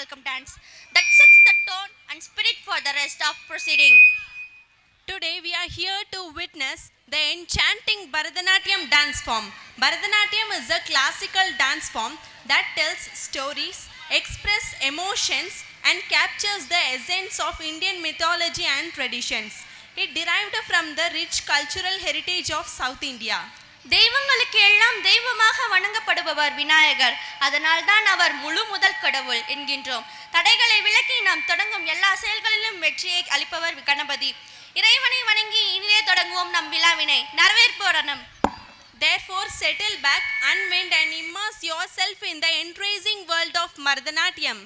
welcome dance that sets the tone and spirit for the rest of proceeding. Today we are here to witness the enchanting Bharatanatyam dance form. Bharatanatyam is a classical dance form that tells stories, expresses emotions and captures the essence of Indian mythology and traditions. It derived from the rich cultural heritage of South India. தெய்வங்களுக்கு எல்லாம் தெய்வமாக வணங்கப்படுபவர் விநாயகர். அதனால் தான் அவர் முழு முதல் கடவுள் என்கின்றோம். தடைகளை விலக்கி நாம் தொடங்கும் எல்லா செயல்களிலும் வெற்றியை அளிப்பவர் கணபதி. இறைவனை வணங்கி இனிதே தொடங்குவோம் நம் விழாவினை. வரவேற்போரணம். Therefore settle back, unwind and immerse yourself in the entrancing world of Bharatanatyam.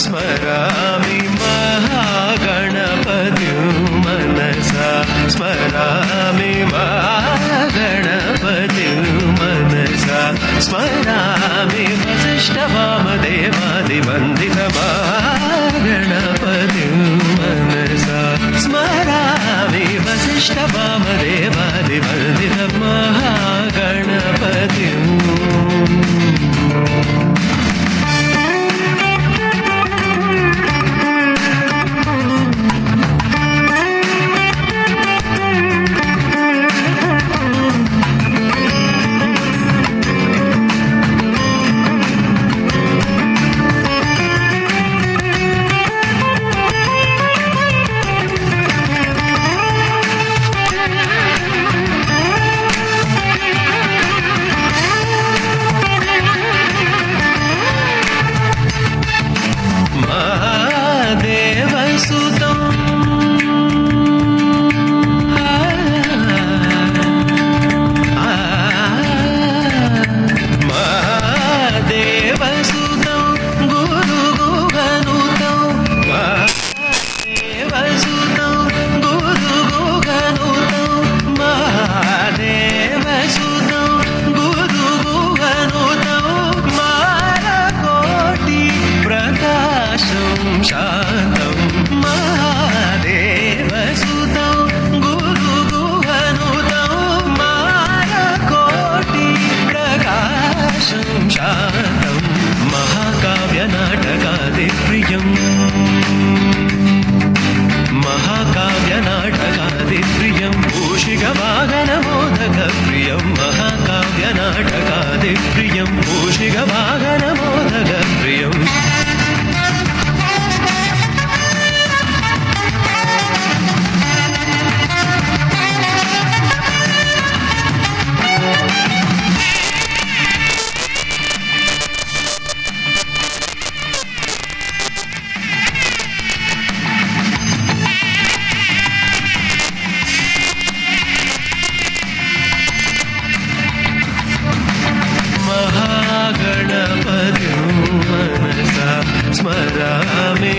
स्मरामि महागणपतिं मनसा स्मरामि महागणपतिं मनसा स्मरामि वसिष्ठवामदेवादिवन्दित महागणपतिं मनसा स्मरामि वसिष्ठवामदेवादिवन्दित महागणपतिं महाकाव्यनाटकादिप्रियं पूषिकवाहनमोदकप्रियं महाकाव्यनाटकादिप्रियं पूषिकवाहनमोदकप्रियं स्मरामि